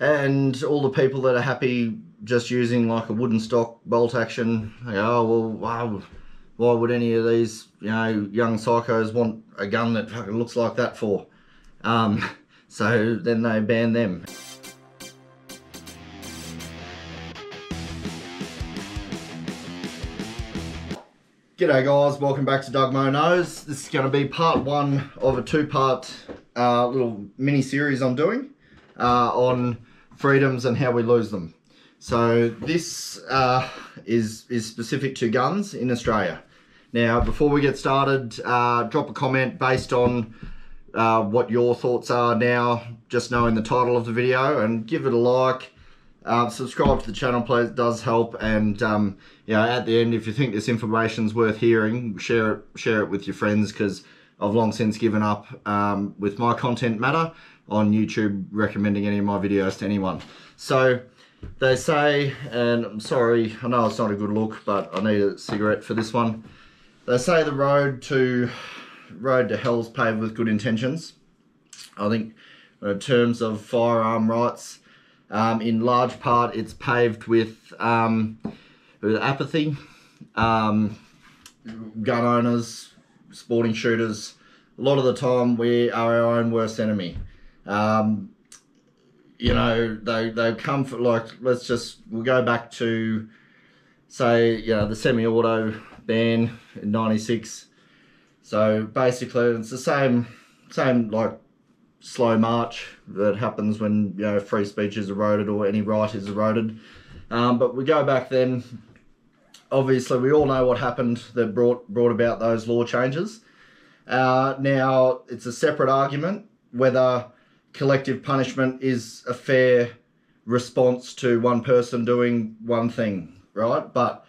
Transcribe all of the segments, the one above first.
And all the people that are happy just using like a wooden stock bolt action, they go, oh well, why would any of these young psychos want a gun that fucking looks like that for? So then they ban them. G'day guys, welcome back to Doug Mo Knows. This is going to be part one of a two-part little mini series I'm doing on freedoms and how we lose them. So this is specific to guns in Australia. Now, before we get started, drop a comment based on what your thoughts are now, just knowing the title of the video, and give it a like. Subscribe to the channel, please. It does help. And at the end, if you think this information's worth hearing, share it with your friends, because I've long since given up with my content matter on YouTube recommending any of my videos to anyone. So they say, and I'm sorry, I know it's not a good look, but I need a cigarette for this one. They say the road to hell's paved with good intentions. I think in terms of firearm rights, in large part it's paved with apathy. Gun owners, sporting shooters, a lot of the time we are our own worst enemy. They come for, like, we'll go back to, say, the semi-auto ban in '96. So basically it's the same like slow march that happens when free speech is eroded or any right is eroded. But we go back then, obviously we all know what happened that brought about those law changes. Now it's a separate argument whether collective punishment is a fair response to one person doing one thing, right? But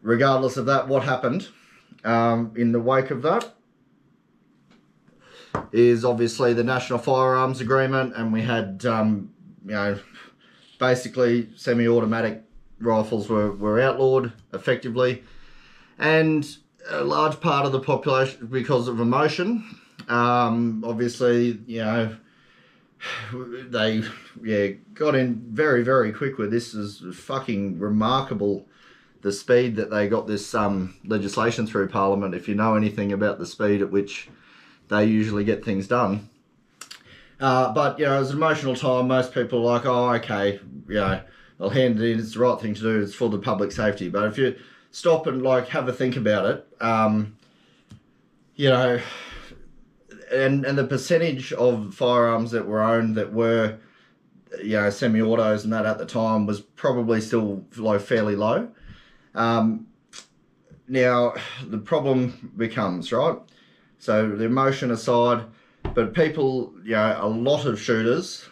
regardless of that, what happened in the wake of that is obviously the National Firearms Agreement, and we had basically semi-automatic rifles were outlawed effectively, and a large part of the population, because of emotion, obviously they got in very, very quick with this. Is fucking remarkable, the speed that they got this legislation through Parliament, if you know anything about the speed at which they usually get things done. But it was an emotional time. Most people are like, oh, okay, I'll hand it in, it's the right thing to do, it's for the public safety. But if you stop and have a think about it, and the percentage of firearms that were owned that were semi-autos and that at the time was probably still fairly low. Now the problem becomes, right, so the emotion aside, but people, a lot of shooters,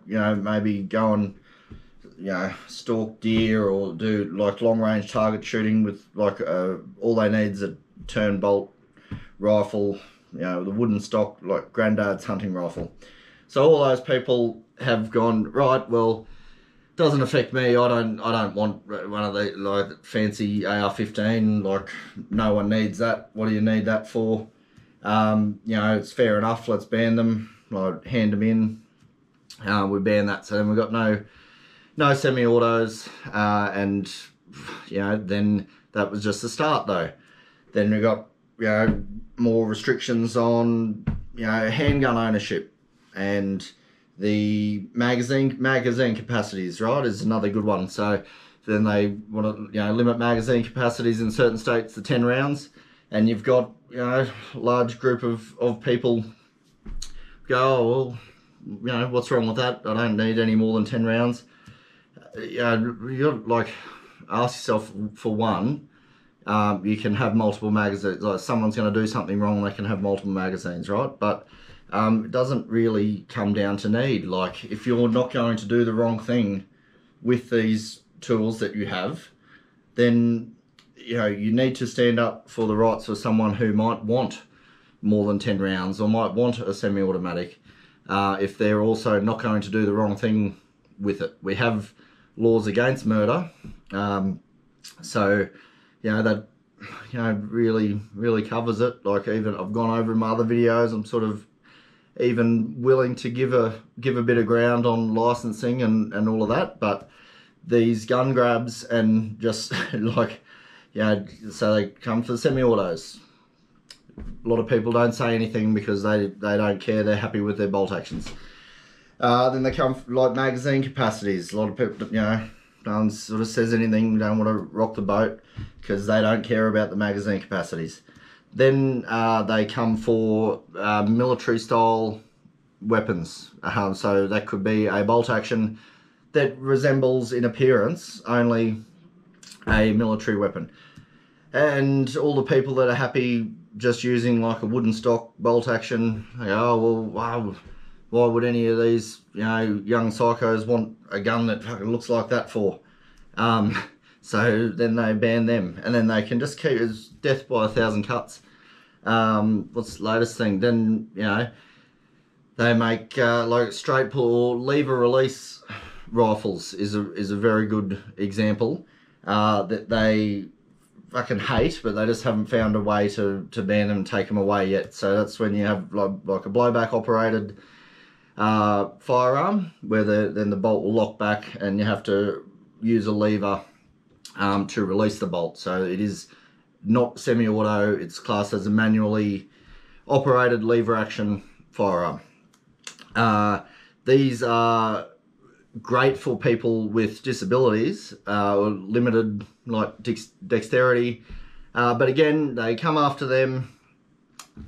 maybe go and stalk deer or do long range target shooting with all they need is a turn bolt rifle, the wooden stock, like granddad's hunting rifle. So all those people have gone, right, well, doesn't affect me. I don't want one of the fancy AR-15. No one needs that. What do you need that for? It's fair enough. Let's ban them. Hand them in. We ban that. So then we've got no semi-autos, and then that was just the start though. Then we got more restrictions on handgun ownership, and the magazine capacities, right, is another good one. So then they want to limit magazine capacities in certain states to 10 rounds, and you've got a large group of people go, oh well, what's wrong with that? I don't need any more than 10 rounds. You got ask yourself, for one, you can have multiple magazines. Someone's going to do something wrong, they can have multiple magazines, right? But it doesn't really come down to need. If you're not going to do the wrong thing with these tools that you have, then you need to stand up for the rights of someone who might want more than 10 rounds or might want a semi-automatic, if they're also not going to do the wrong thing with it. We have laws against murder, so that really covers it. Even I've gone over in my other videos, I'm sort of even willing to give a bit of ground on licensing and all of that. But these gun grabs and just like, so they come for the semi-autos. A lot of people don't say anything because they don't care. They're happy with their bolt actions. Then they come for, like, magazine capacities. A lot of people, no one sort of says anything. Don't want to rock the boat because they don't care about the magazine capacities. Then they come for military style weapons. So that could be a bolt action that resembles in appearance only a military weapon. And all the people that are happy just using like a wooden stock bolt action, they go, oh, well, why would any of these, young psychos want a gun that fucking looks like that for? So then they ban them, and then they can just keep it as death by 1,000 cuts. What's the latest thing? Then, they make like straight pull or lever release rifles is a very good example that they fucking hate, but they just haven't found a way to ban them and take them away yet. So that's when you have like a blowback operated firearm where then the bolt will lock back and you have to use a lever to release the bolt. So it is not semi-auto, it's classed as a manually operated lever action firearm. These are great for people with disabilities or limited like dexterity, but again, they come after them,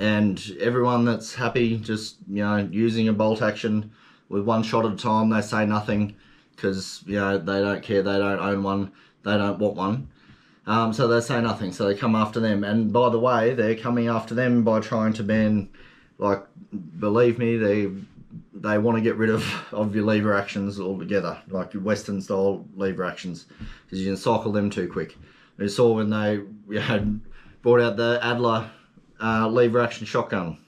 and everyone that's happy just using a bolt action with one shot at a time, they say nothing because they don't care, they don't own one, they don't want one. So they say nothing, so they come after them. And by the way, they're coming after them by trying to ban, like, believe me, they want to get rid of your lever actions altogether, like your Western style lever actions, because you can cycle them too quick. We saw when they brought out the Adler lever action shotgun.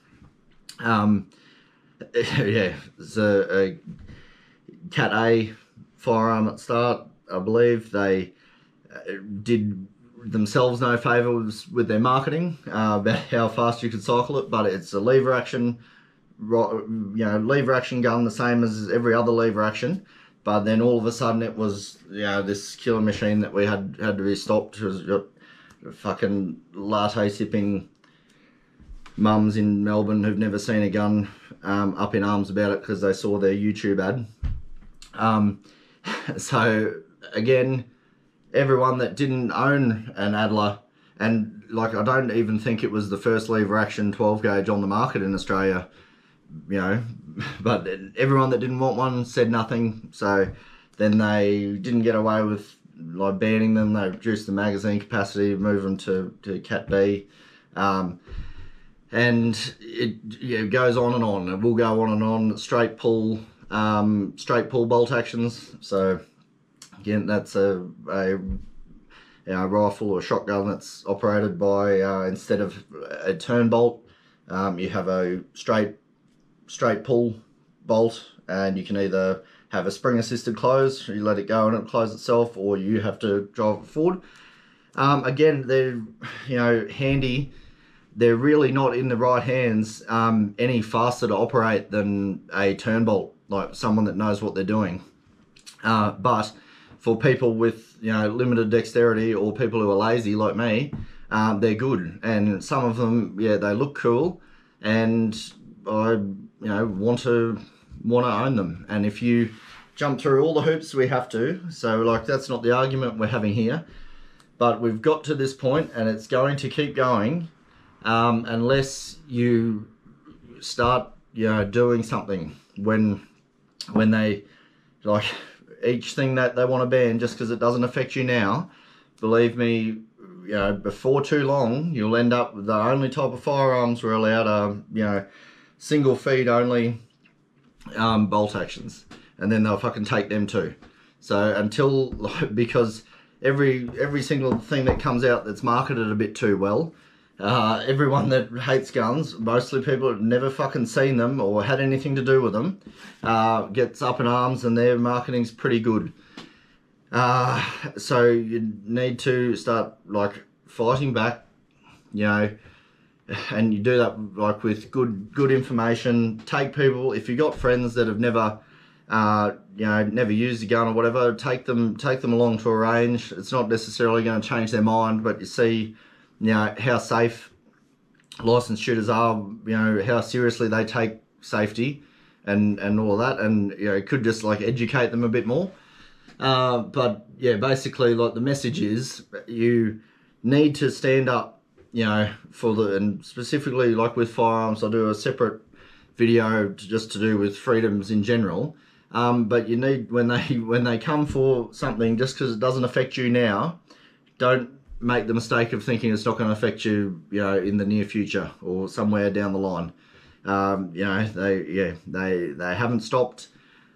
It's a Cat A firearm at start. I believe they did themselves no favours with their marketing about how fast you could cycle it, but it's a lever action, lever action gun, the same as every other lever action. But then all of a sudden it was this killer machine that we had to be stopped. It was got fucking latte sipping mums in Melbourne who've never seen a gun up in arms about it because they saw their YouTube ad. So again, everyone that didn't own an Adler, and like I don't even think it was the first lever action 12 gauge on the market in Australia, but everyone that didn't want one said nothing. So then they didn't get away with like banning them. They reduced the magazine capacity, moved them to Cat B, and it goes on and on. It will go on and on. Straight pull bolt actions. So again, that's a rifle or shotgun that's operated by instead of a turn bolt, you have a straight pull bolt, and you can either have a spring assisted close, you let it go and it closes itself, or you have to drive it forward. Again, they're handy. They're really not in the right hands any faster to operate than a turn bolt, like someone that knows what they're doing. But for people with limited dexterity or people who are lazy like me, they're good. And some of them, they look cool, and I want to own them. And if you jump through all the hoops we have to, so like that's not the argument we're having here, but we've got to this point and it's going to keep going unless you start doing something when they like each thing that they want to ban, just because it doesn't affect you now, believe me, before too long you'll end up with the only type of firearms we're allowed are single feed only bolt actions, and then they'll fucking take them too. So until because every single thing that comes out that's marketed a bit too well, everyone that hates guns, mostly people that never fucking seen them or had anything to do with them, gets up in arms, and their marketing's pretty good. So you need to start like fighting back, and you do that like with good information. Take people, if you got friends that have never never used a gun or whatever, take them along to a range. It's not necessarily going to change their mind, but you see, how safe licensed shooters are, how seriously they take safety and all of that, and it could just like educate them a bit more. But yeah, basically, like, the message is you need to stand up, and specifically like with firearms, I'll do a separate video just to do with freedoms in general. But you need, when they come for something, just because it doesn't affect you now, don't make the mistake of thinking it's not going to affect you, in the near future or somewhere down the line. They haven't stopped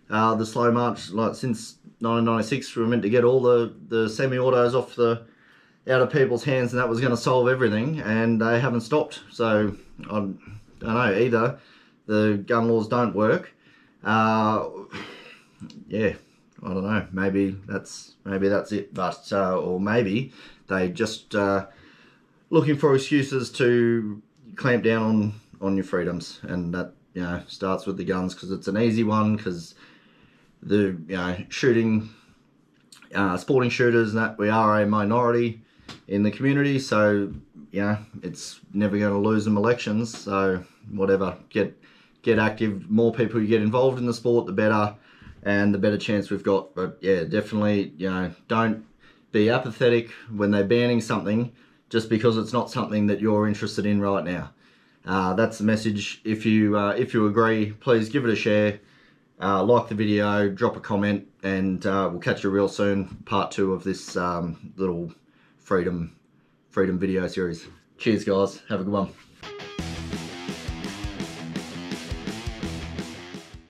the slow march. Like, since 1996, we were meant to get all the semi-autos out of people's hands, and that was going to solve everything, and they haven't stopped. So I don't know, either the gun laws don't work, I don't know, maybe that's it, but or maybe they just looking for excuses to clamp down on your freedoms, and that starts with the guns, because it's an easy one, because the shooting sporting shooters, and that we are a minority in the community, so it's never going to lose them elections. So whatever, get active. More people you get involved in the sport, the better, and the better chance we've got. But yeah, definitely, don't be apathetic when they're banning something just because it's not something that you're interested in right now. That's the message. If you agree, please give it a share, like the video, drop a comment, and we'll catch you real soon. Part 2 of this little freedom video series. Cheers, guys. Have a good one.